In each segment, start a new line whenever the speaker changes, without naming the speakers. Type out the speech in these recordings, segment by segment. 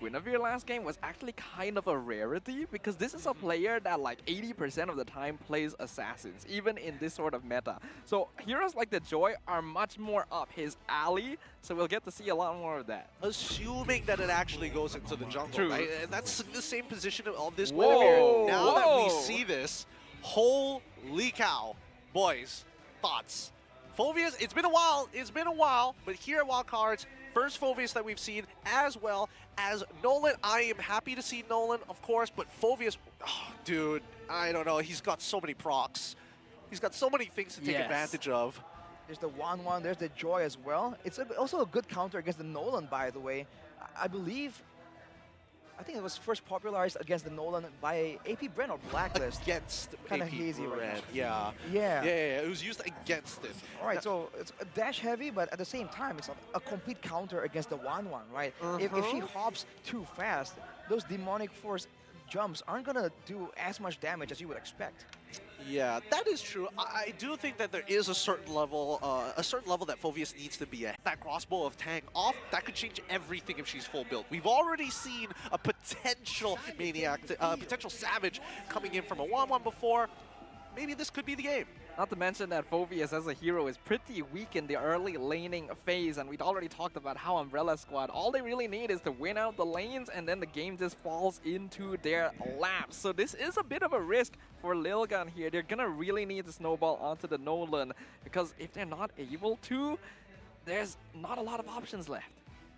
Guinevere last game was actually kind of a rarity because this is a player that like 80% of the time plays assassins, even in this sort of meta. So heroes like the Joy are much more up his alley, so we'll get to see a lot more of that.
Assuming that it actually goes into the jungle,
True.
right? And that's the same position of this
Whoa,
Guinevere. Now that we
whoa.
see this, holy cow. Boys, thoughts? Phoveus, it's been a while, but here at Wildcards, first Phoveus that we've seen, as well as Nolan. I am happy to see Nolan, of course, but Phoveus, oh, dude, I don't know. He's got so many procs. He's got so many things to take advantage of.
There's the 1-1, there's the Joy as well. It's also a good counter against the Nolan, by the way. I think it was first popularized against the Nolan by AP Brent or Blacklist.
Against
Kinda
AP
hazy right
Brent,
now.
yeah. Yeah, it was used against it.
All right, so it's a dash heavy, but at the same time, it's a complete counter against the 1-1, right? If she hops too fast, those demonic force jumps aren't gonna do as much damage as you would expect.
Yeah, that is true. I do think that there is a certain level that Phoveus needs to be at. That crossbow of Tang off, that could change everything if she's full built. We've already seen a potential maniac, potential savage coming in from a 1-1 before. Maybe this could be the game.
Not to mention that Phoveus as a hero is pretty weak in the early laning phase, and we'd already talked about how Umbrella Squad, all they really need is to win out the lanes, and then the game just falls into their laps. So this is a bit of a risk for Lilgun here. They're gonna really need to snowball onto the Nolan, because if they're not able to, there's not a lot of options left.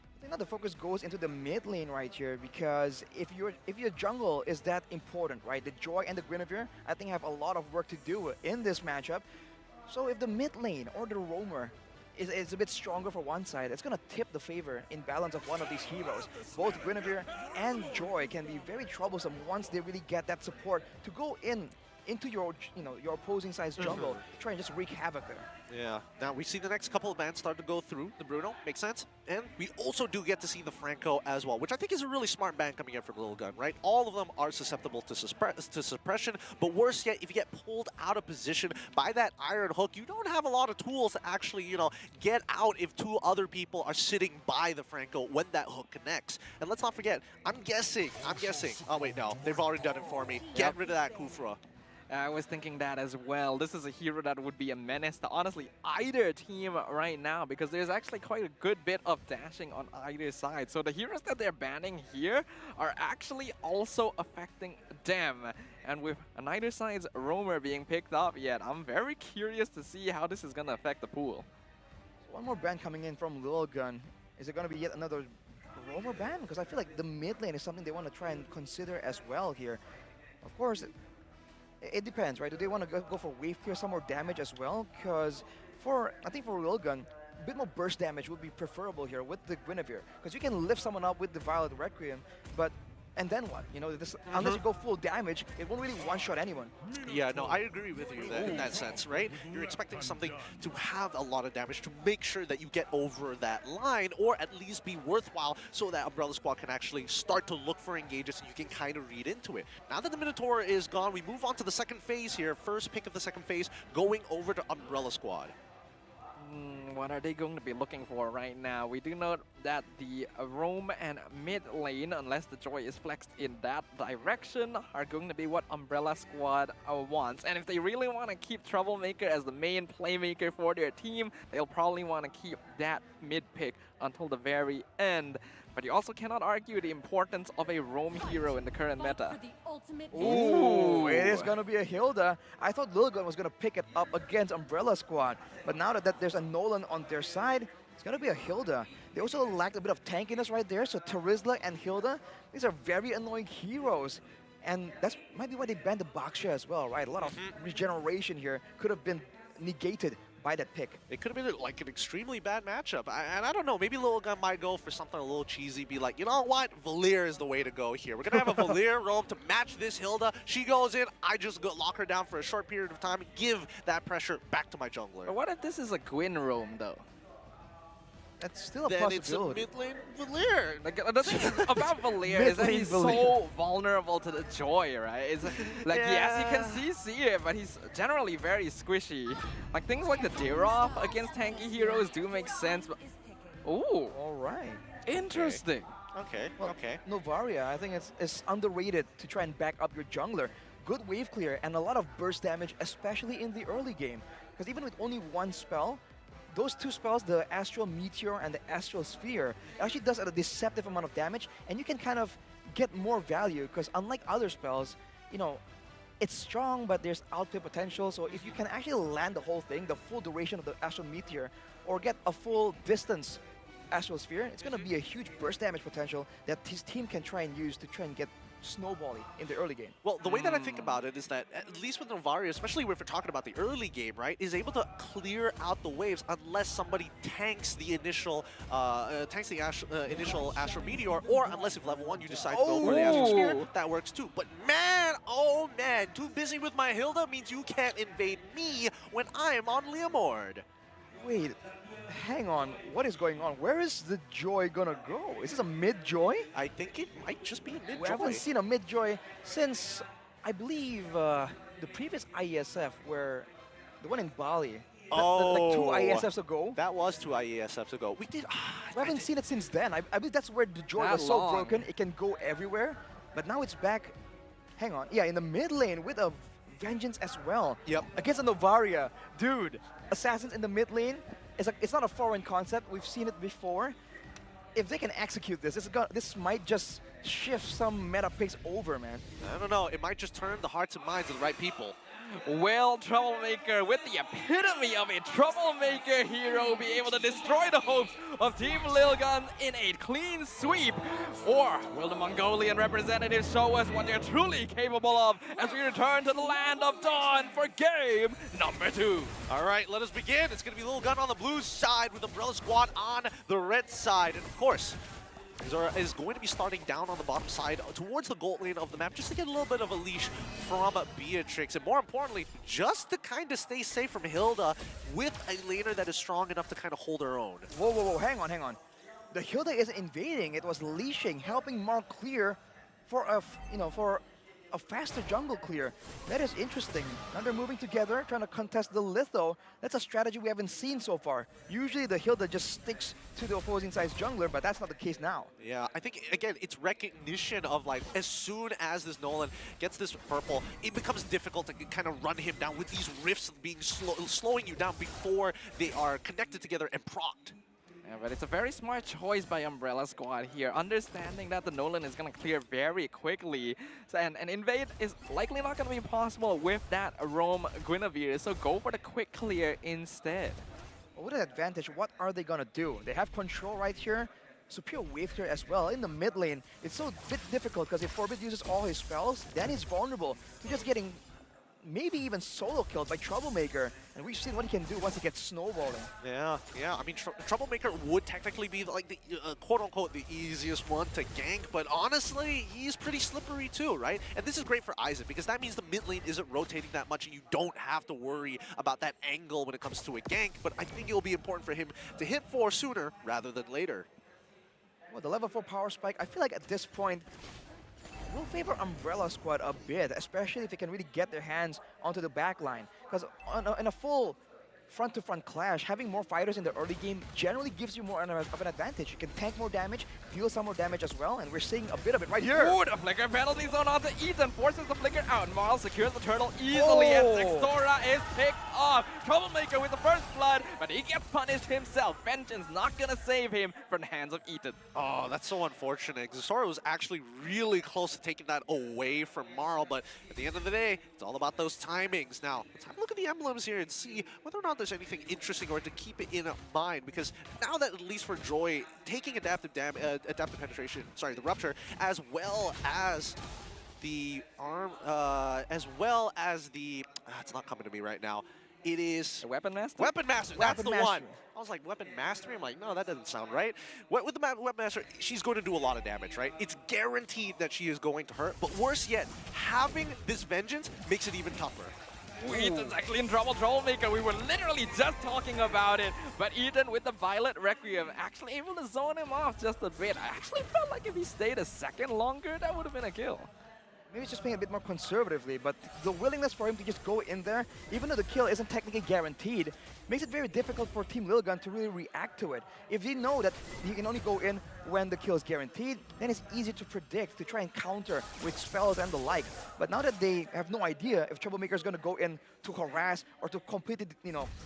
I think that the focus goes into the mid lane right here, because if your jungle is that important, right? The Joy and the Guinevere, I think, have a lot of work to do in this matchup. So if the mid lane or the roamer is a bit stronger for one side, it's gonna tip the favor in balance of one of these heroes. Both Guinevere and Joy can be very troublesome once they really get that support to go into your opposing side's jungle to try and just wreak havoc there.
Yeah. Now we see the next couple of bans start to go through the Bruno. Makes sense. And we also do get to see the Franco as well, which I think is a really smart ban coming in from Lilgun, right? All of them are susceptible to suppression, but worse yet, if you get pulled out of position by that iron hook, you don't have a lot of tools to actually, get out if two other people are sitting by the Franco when that hook connects. And let's not forget, I'm guessing. Oh wait, no, they've already done it for me. Get rid of that Kufra.
I was thinking that as well. This is a hero that would be a menace to honestly either team right now, because there's actually quite a good bit of dashing on either side. So the heroes that they're banning here are actually also affecting them. And with neither side's roamer being picked up yet, I'm very curious to see how this is going to affect the pool.
So one more ban coming in from Lilgun. Is it going to be yet another roamer ban? Because I feel like the mid lane is something they want to try and consider as well here. Of course, it depends, right? Do they want to go for wave clear, some more damage as well? Because I think for Lilgun, a bit more burst damage would be preferable here with the Guinevere. Because you can lift someone up with the Violet Requiem, and then what? Unless you go full damage, it won't really one-shot anyone.
Yeah, no, I agree with you in that sense, right? You're expecting something to have a lot of damage to make sure that you get over that line, or at least be worthwhile, so that Umbrella Squad can actually start to look for engages and you can kind of read into it. Now that the Minotaur is gone, we move on to the second phase here. First pick of the second phase, going over to Umbrella Squad.
What are they going to be looking for right now? We do know that the roam and mid lane, unless the Joy is flexed in that direction, are going to be what Umbrella Squad wants. And if they really want to keep Troublemaker as the main playmaker for their team, they'll probably want to keep that mid pick until the very end. But you also cannot argue the importance of a roam hero in the current meta.
Ooh, it is going to be a Hilda. I thought Lilgun was going to pick it up against Umbrella Squad. But now that there's a Nolan on their side, it's going to be a Hilda. They also lacked a bit of tankiness right there. So Terizla and Hilda, these are very annoying heroes. And that's might be why they banned the Baksha as well, right? A lot of regeneration here could have been negated by that pick.
It could have been like an extremely bad matchup. And I don't know, maybe Lilgun might go for something a little cheesy, be like, you know what, Valier is the way to go here. We're going to have a Valier roam to match this Hilda. She goes in, I just go lock her down for a short period of time and give that pressure back to my jungler.
But what if this is a Gwyn roam though?
That's still a
then
possibility.
it's a mid-lane Valier.
Like, the thing about Valier is that he's so vulnerable to the Joy, right? It's like, yes, he can CC it, but he's generally very squishy. Like, things like the Diroff against tanky heroes do make sense, but... Ooh,
All right.
interesting.
Okay,
Well,
okay.
Novaria, I think it's underrated to try and back up your jungler. Good wave clear and a lot of burst damage, especially in the early game. Because even with only one spell, those two spells, the Astral Meteor and the Astral Sphere, actually does a deceptive amount of damage, and you can kind of get more value, because unlike other spells, you know, it's strong, but there's outplay potential, so if you can actually land the whole thing, the full duration of the Astral Meteor, or get a full distance Astral Sphere, it's going to be a huge burst damage potential that his team can try and use to try and get snowballing in the early game.
Well, the way that I think about it is that, at least with Novaria, especially if we're talking about the early game, right, is able to clear out the waves unless somebody tanks the initial, initial Astral Meteor, or unless if level 1 you decide to go for the Astral Sphere, that works too. But man, oh man, too busy with my Hilda means you can't invade me when I am on Leomord.
Wait, hang on, what is going on? Where is the Joy gonna go? Is this a mid-Joy?
I think it might just be a mid-Joy.
We haven't seen a mid-Joy since, I believe, the previous IESF, where the one in Bali. Like 2 IESFs ago.
That was 2 IESFs ago. We
haven't seen it since then. I believe that's where the Joy was so broken, it can go everywhere. But now it's back, hang on, yeah, in the mid lane with a Vengeance as well.
Yep.
Against a Novaria. Dude, Assassins in the mid lane, it's not a foreign concept. We've seen it before. If they can execute this, this might just shift some meta picks over, man.
I don't know. It might just turn the hearts and minds of the right people.
Will Troublemaker, with the epitome of a troublemaker hero, be able to destroy the hopes of Team Lilgun in a clean sweep? Or will the Mongolian representatives show us what they're truly capable of as we return to the land of dawn for game number 2?
All right, let us begin. It's going to be Lilgun on the blue side with Umbrella Squad on the red side. And of course, Zora is going to be starting down on the bottom side towards the gold lane of the map just to get a little bit of a leash from Beatrix. And more importantly, just to kind of stay safe from Hilda with a laner that is strong enough to kind of hold her own.
Whoa, whoa, whoa, hang on. The Hilda isn't invading, it was leashing, helping Mark clear for a faster jungle clear. That is interesting. Now they're moving together, trying to contest the Litho. That's a strategy we haven't seen so far. Usually the Hilda just sticks to the opposing side's jungler, but that's not the case now.
Yeah, I think, again, it's recognition of, like, as soon as this Nolan gets this purple, it becomes difficult to kind of run him down with these rifts being slowing you down before they are connected together and procced.
Yeah, but it's a very smart choice by Umbrella Squad here, understanding that the Nolan is going to clear very quickly. So, and invade is likely not going to be possible with that Roam Guinevere, so go for the quick clear instead.
Well, with an advantage, what are they going to do? They have control right here, superior wave clear as well. In the mid lane, it's so bit difficult because if Forbid uses all his spells, then he's vulnerable to just getting maybe even solo killed by Troublemaker. And we've seen what he can do once he gets snowballing.
Yeah. I mean, Troublemaker would technically be like the quote-unquote the easiest one to gank, but honestly, he's pretty slippery too, right? And this is great for Isaac because that means the mid lane isn't rotating that much and you don't have to worry about that angle when it comes to a gank, but I think it'll be important for him to hit 4 sooner rather than later.
Well, the level 4 power spike, I feel like at this point, will favor Umbrella Squad a bit, especially if they can really get their hands onto the back line. Because in a full front-to-front clash, having more fighters in the early game generally gives you more of an advantage. You can tank more damage, deal some more damage as well, and we're seeing a bit of it right here.
Ooh, the Flicker penalty zone onto Ethan forces the Flicker out. Marl secures the turtle easily, and Zexora is picked off. Troublemaker with the first blood, but he gets punished himself. Vengeance not gonna save him from the hands of Ethan.
Oh, that's so unfortunate. Zexora was actually really close to taking that away from Marl, but at the end of the day, it's all about those timings. Now, let's have a look at the emblems here and see whether or not there's anything interesting or to keep it in mind, because now that at least for Joy, taking adaptive penetration, sorry, the rupture, as well as the arm, as well as the, it's not coming to me right now. It is
The Weapon Master?
Weapon Master, that's the
Weapon
one.
Mastery.
I was like, Weapon Mastery? I'm like, no, that doesn't sound right. With the Weapon Master, she's going to do a lot of damage, right? It's guaranteed that she is going to hurt, but worse yet, having this Vengeance makes it even tougher.
Ooh, Ethan's actually in trouble, Troublemaker. We were literally just talking about it, but Ethan with the Violet Requiem actually able to zone him off just a bit. I actually felt like if he stayed a second longer, that would have been a kill.
Maybe it's just playing a bit more conservatively, but the willingness for him to just go in there, even though the kill isn't technically guaranteed, makes it very difficult for Team Lilgun to really react to it. If they know that he can only go in when the kill is guaranteed, then it's easy to predict, to try and counter with spells and the like. But now that they have no idea if Troublemaker is going to go in to harass or to completely,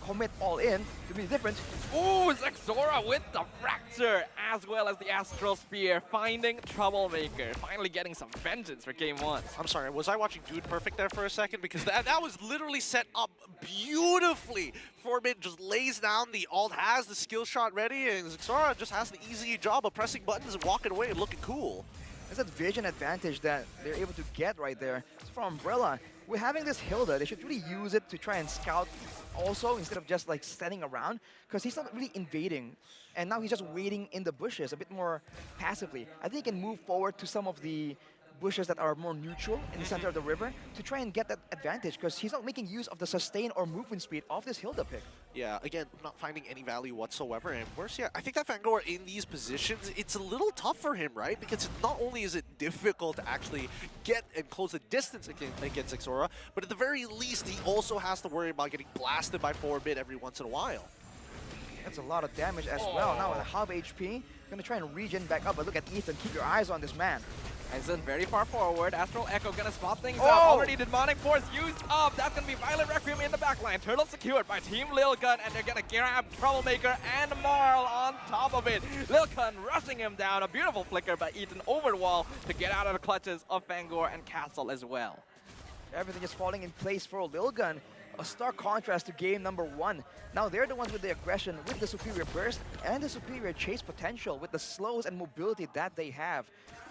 commit all in, to be different.
Ooh, Zexora with the Fracture, as well as the Astral Spear, finding Troublemaker, finally getting some vengeance for game 1.
I'm sorry, was I watching Dude Perfect there for a second? Because that was literally set up beautifully. Forbid just lays down the ult, has the skill shot ready, and Zexora just has the easy job of pressing buttons and walking away and looking cool.
It's that vision advantage that they're able to get right there. So for Umbrella, with having this Hilda, they should really use it to try and scout also instead of just like standing around, because he's not really invading. And now he's just waiting in the bushes a bit more passively. I think he can move forward to some of the bushes that are more neutral in the center of the river to try and get that advantage, because he's not making use of the sustain or movement speed of this Hilda pick.
Yeah, again, not finding any value whatsoever. And worse yet, I think that Fangor in these positions, it's a little tough for him, right? Because not only is it difficult to actually get and close the distance against Zexora, but at the very least, he also has to worry about getting blasted by Forbid every once in a while.
That's a lot of damage as well. Now with a half HP, gonna try and regen back up, but look at Ethan, keep your eyes on this man.
Aizen very far forward. Astral Echo gonna spot things out. Already Demonic Force used up. That's gonna be Violent Requiem in the backline. Turtle secured by Team Lilgun, and they're gonna grab Troublemaker and Marl on top of it. Lilgun rushing him down. A beautiful flicker by Ethan over the wall to get out of the clutches of Fangor and Castle as well.
Everything is falling in place for Lilgun. A stark contrast to game number 1. Now they're the ones with the aggression, with the superior burst, and the superior chase potential, with the slows and mobility that they have.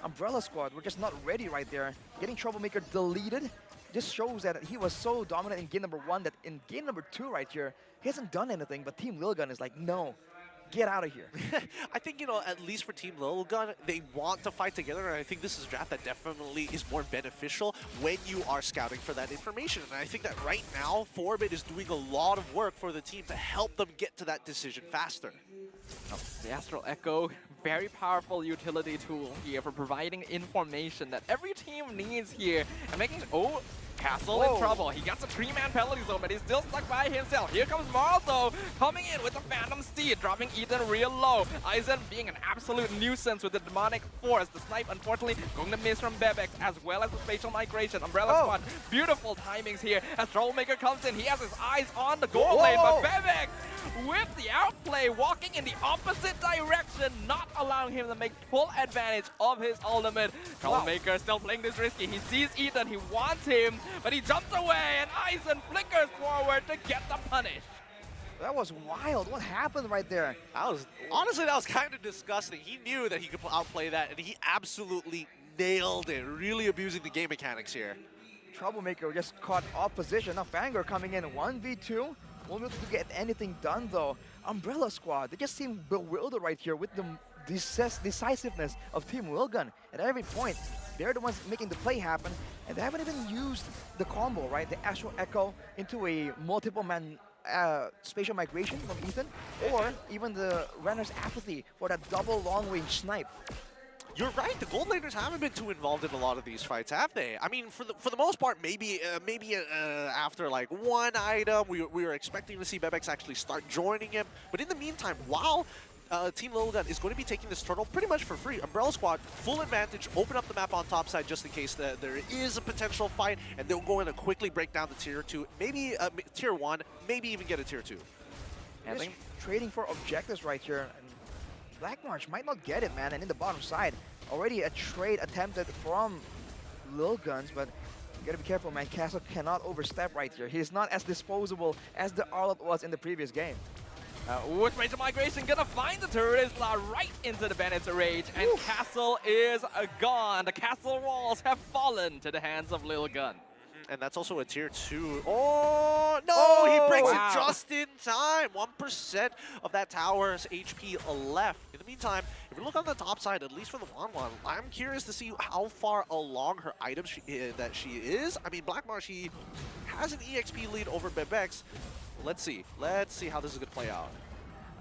Umbrella Squad were just not ready right there. Getting Troublemaker deleted just shows that he was so dominant in game number 1 that in game number 2 right here, he hasn't done anything, but Team Lilgun is like, no, get out of here.
I think, at least for Team Lilgun, they want to fight together, and I think this is a draft that definitely is more beneficial when you are scouting for that information. And I think that right now, Forbid is doing a lot of work for the team to help them get to that decision faster.
The Astral Echo, very powerful utility tool here for providing information that every team needs here and making. Castle in trouble. He gets a 3-man penalty zone, but he's still stuck by himself. Here comes Marl, though, coming in with the Phantom Steed, dropping Ethan real low. Aizen being an absolute nuisance with the Demonic Force. The snipe, unfortunately, going to miss from Bebex, as well as the spatial migration. Umbrella Squad, beautiful timings here. As Troublemaker comes in, he has his eyes on the goal lane, but Bebex, with the outplay, walking in the opposite direction, not allowing him to make full advantage of his ultimate. Troublemaker still playing this risky. He sees Ethan, he wants him, but he jumps away, and Aizen flickers forward to get the punish.
That was wild. What happened right there?
Honestly, that was kind of disgusting. He knew that he could outplay that, and he absolutely nailed it, really abusing the game mechanics here.
Troublemaker just caught opposition. Now Fangor coming in 1v2. Won't be able to get anything done though. Umbrella Squad, they just seem bewildered right here with the decisiveness of Team Lilgun. At every point, they're the ones making the play happen, and they haven't even used the combo, right? The Astral Echo into a multiple-man spatial migration from Ethan, or even the Renner's Apathy for that double long-range snipe.
You're right. The gold laners haven't been too involved in a lot of these fights, have they? I mean, for the most part, maybe after like one item, we were expecting to see Bebex actually start joining him. But in the meantime, while Team Lilgun is going to be taking this turtle pretty much for free, Umbrella Squad, full advantage, open up the map on top side just in case that there is a potential fight, and they'll go in and quickly break down the tier 2, maybe tier 1, maybe even get a tier 2.
Just trading for objectives right here. Black March might not get it, man, and in the bottom side, already a trade attempted from Lilguns, but you gotta be careful, man. Castle cannot overstep right here. He's not as disposable as the Arlott was in the previous game.
With Major Migration gonna find the Turisla right into the Bandit's Rage, and Castle is gone. The castle walls have fallen to the hands of Lilgun.
And that's also a tier 2. Oh, no! He breaks it just in time. 1% of that tower's HP left. In the meantime, if we look on the top side, at least for the Wanwan, I'm curious to see how far along her item that she is. I mean, Blackmar, she has an EXP lead over Bebex. Let's see. Let's see how this is going to play out.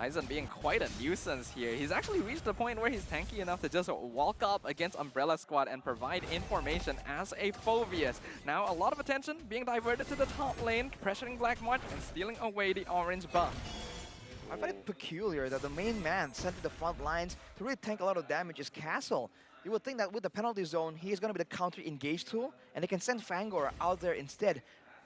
Aizen being quite a nuisance here. He's actually reached the point where he's tanky enough to just walk up against Umbrella Squad and provide information as a Phoveus. Now a lot of attention being diverted to the top lane, pressuring Black March and stealing away the orange buff.
I find it peculiar that the main man sent to the front lines to really tank a lot of damage is Castle. You would think that with the penalty zone, he is going to be the counter-engage tool, and they can send Fangor out there instead.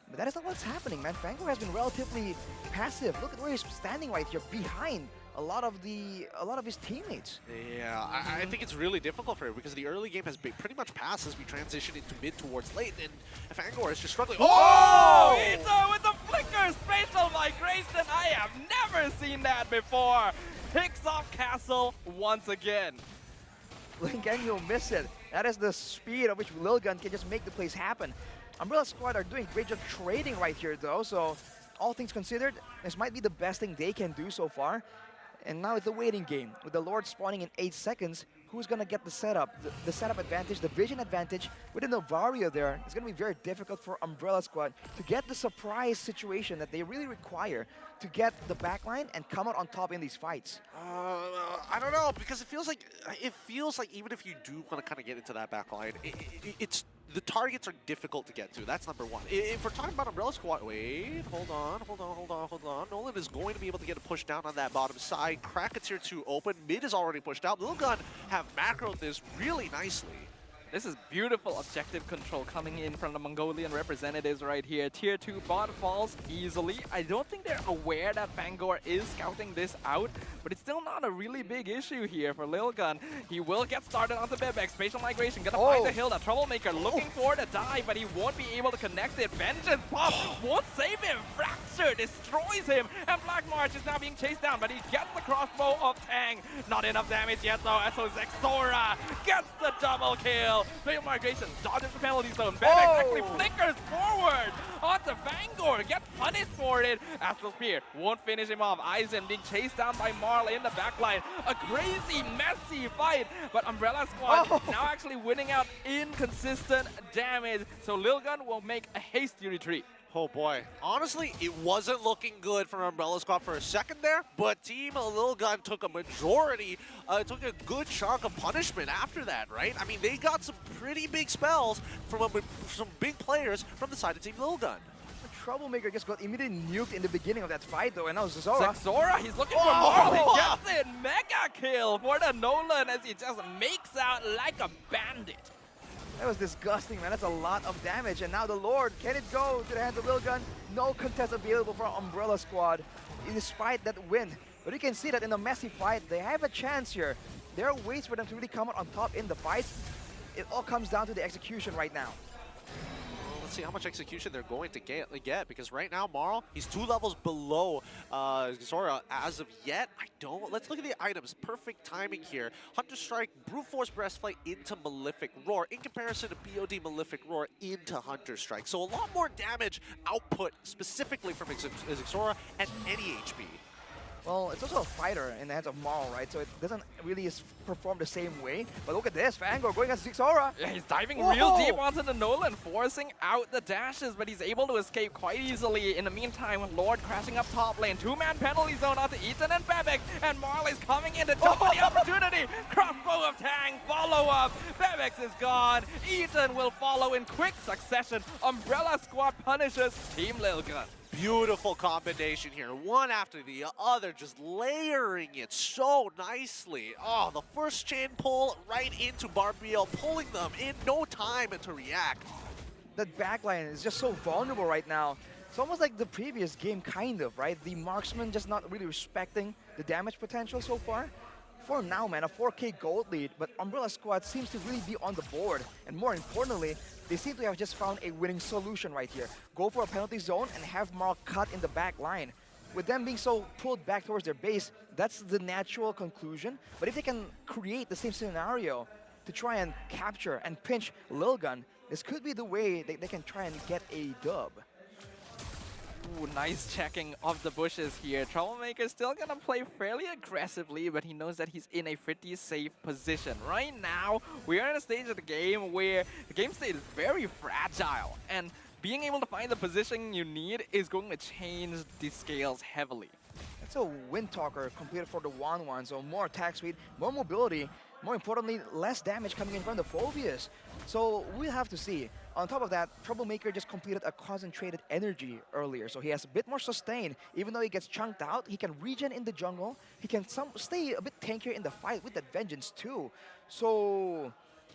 But that is not what's happening, man. Fangor has been relatively passive. Look at where he's standing right here, behind a lot of his teammates.
Yeah, I think it's really difficult for him because the early game has been pretty much passed as we transition into mid towards late, and Fangor is just struggling.
Oh! Ito with the flicker spatial migration. I have never seen that before. Picks off Castle once again.
Lilgun, you'll miss it. That is the speed at which Lilgun can just make the plays happen. Umbrella Squad are doing great job trading right here, though, so all things considered, this might be the best thing they can do so far. And now it's the waiting game. With the Lord spawning in 8 seconds, who's going to get the setup? The setup advantage, the vision advantage. With the Novario there, it's going to be very difficult for Umbrella Squad to get the surprise situation that they really require to get the backline and come out on top in these fights.
I don't know, because it feels like even if you do want to kind of get into that backline, it's the targets are difficult to get to. That's number one. If we're talking about Umbrella Squad, wait, hold on. Nolan is going to be able to get a push down on that bottom side. Crack a tier 2 open. Mid is already pushed out. Lilgun have macroed this really nicely.
This is beautiful objective control coming in from the Mongolian representatives right here. Tier 2 bot falls easily. I don't think they're aware that Fangor is scouting this out, but it's still not a really big issue here for Lilgun. He will get started on the Bebek. Spatial migration, gonna find the hill. The Troublemaker looking for the dive, but he won't be able to connect it. Vengeance Pop won't save him. Fracture destroys him, and Black March is now being chased down, but he gets the crossbow of Tang. Not enough damage yet though, so Zexora gets the double kill. Spatial migration dodges the penalty zone. Bebek actually flickers forward onto Fangor. Gets punished for it. Astral Spear won't finish him off. Aizen being chased down by Marl in the backline. A crazy, messy fight. But Umbrella Squad now actually winning out inconsistent damage. So Lilgun will make a hasty retreat.
Oh boy, honestly, it wasn't looking good for Umbrella Squad for a second there, but Team Lilgun took a majority, took a good chunk of punishment after that, right? I mean, they got some pretty big spells from some big players from the side of Team Lilgun.
The Troublemaker just got immediately nuked in the beginning of that fight, though, and now
Zexora, he's looking for Marl. He gets it. Mega kill for the Nolan as he just makes out like a bandit.
That was disgusting, man. That's a lot of damage. And now the Lord, can it go to the hands of Lilgun? No contest available for Umbrella Squad, despite that win. But you can see that in a messy fight, they have a chance here. There are ways for them to really come out on top in the fight. It all comes down to the execution right now.
Let's see how much execution they're going to get, because right now Marl, he's 2 levels below Zora as of yet. Let's look at the items. Perfect timing here. Hunter Strike, Brute Force Breastplate into Malefic Roar in comparison to BOD Malefic Roar into Hunter Strike. So a lot more damage output specifically from Zora at any HP.
Well, it's also a fighter in the hands of Marl, right? So it doesn't really perform the same way. But look at this, Fangor going against Zora.
Yeah, he's diving real deep onto the Nolan, forcing out the dashes, but he's able to escape quite easily. In the meantime, Lord crashing up top lane. 2-man penalty zone onto Ethan and Bebek, and Marl is coming in to jump on the opportunity. Crossbow of Tang, follow up. Bebek is gone. Ethan will follow in quick succession. Umbrella Squad punishes Team Lilgun.
Beautiful combination here, one after the other, just layering it so nicely. Oh, the first chain pull right into Barbiel, pulling them in no time to react.
That backline is just so vulnerable right now. It's almost like the previous game, kind of, right? The marksman just not really respecting the damage potential so far. For now, man, a 4K gold lead, but Umbrella Squad seems to really be on the board. And more importantly, they seem to have just found a winning solution right here. Go for a penalty zone and have Marl cut in the back line. With them being so pulled back towards their base, that's the natural conclusion. But if they can create the same scenario to try and capture and pinch Lilgun, this could be the way they can try and get a dub.
Ooh, nice checking of the bushes here. Troublemaker still gonna play fairly aggressively, but he knows that he's in a pretty safe position. Right now, we are in a stage of the game where the game state is very fragile, and being able to find the position you need is going to change the scales heavily.
It's a Wind Talker completed for the 1-1, so more attack speed, more mobility. more importantly, less damage coming in from the Phobias. So we'll have to see. On top of that, Troublemaker just completed a concentrated energy earlier, so he has a bit more sustain. Even though he gets chunked out, he can regen in the jungle. He can stay a bit tankier in the fight with that Vengeance too. So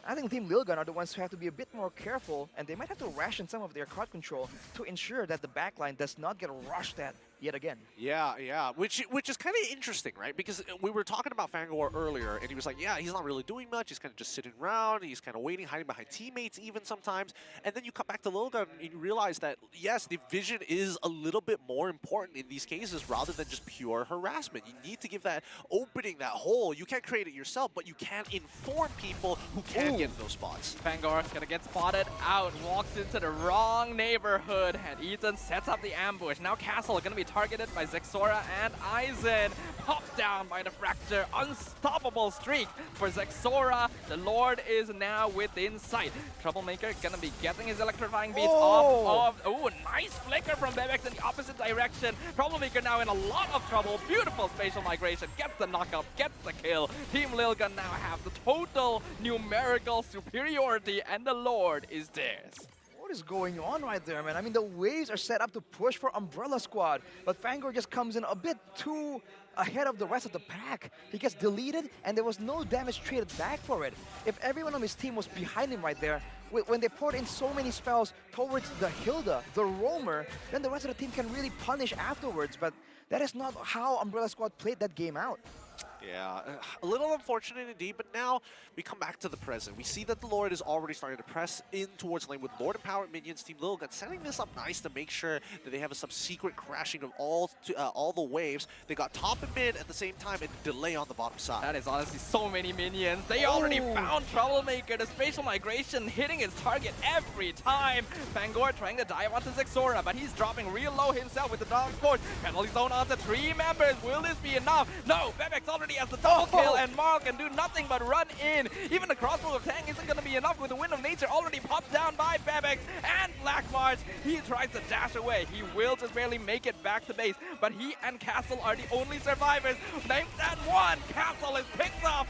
I think Team Lilgun are the ones who have to be a bit more careful, and they might have to ration some of their card control to ensure that the backline does not get rushed at yet again.
Yeah, which is kind of interesting, right? Because we were talking about Fangor earlier, and he was like, yeah, he's not really doing much. He's kind of just sitting around. He's kind of waiting, hiding behind teammates even sometimes. And then you come back to Lilgun and you realize that, yes, the vision is a little bit more important in these cases rather than just pure harassment. You need to give that opening, that hole. You can't create it yourself, but you can inform people who can get in those spots.
Fangor's gonna get spotted out, walks into the wrong neighborhood, and Ethan sets up the ambush. Now Castle gonna be targeted by Zexora and Aizen. Popped down by the Fracture. Unstoppable streak for Zexora. The Lord is now within sight. Troublemaker gonna be getting his electrifying beats off of... Oh, nice flicker from Bebex in the opposite direction. Troublemaker now in a lot of trouble. Beautiful spatial migration. Gets the knockup, gets the kill. Team Lilgun now have the total numerical superiority, and the Lord is theirs.
What is going on right there, man? I mean, the waves are set up to push for Umbrella Squad, but Fangor just comes in a bit too ahead of the rest of the pack. He gets deleted, and there was no damage traded back for it. If everyone on his team was behind him right there, when they poured in so many spells towards the Hilda, the Roamer, then the rest of the team can really punish afterwards, but that is not how Umbrella Squad played that game out.
Yeah, a little unfortunate indeed, but now we come back to the present. We see that the Lord is already starting to press in towards lane with Lord Empowered Minions, Team Lilgun, setting this up nice to make sure that they have some secret crashing of all the waves. They got top and mid at the same time and delay on the bottom side.
That is honestly so many minions. They already found Troublemaker. The spatial migration hitting his target every time. Fangor trying to dive onto Zexora, but he's dropping real low himself with the Dog Force. Penalty zone onto 3 members. Will this be enough? No, Bebex already has the double kill, and Marl can do nothing but run in. Even the crossbow of Tang isn't going to be enough with the Wind of Nature already popped down by Bebex and Black March. He tries to dash away. He will just barely make it back to base, but he and Castle are the only survivors. Named that one, Castle is picked off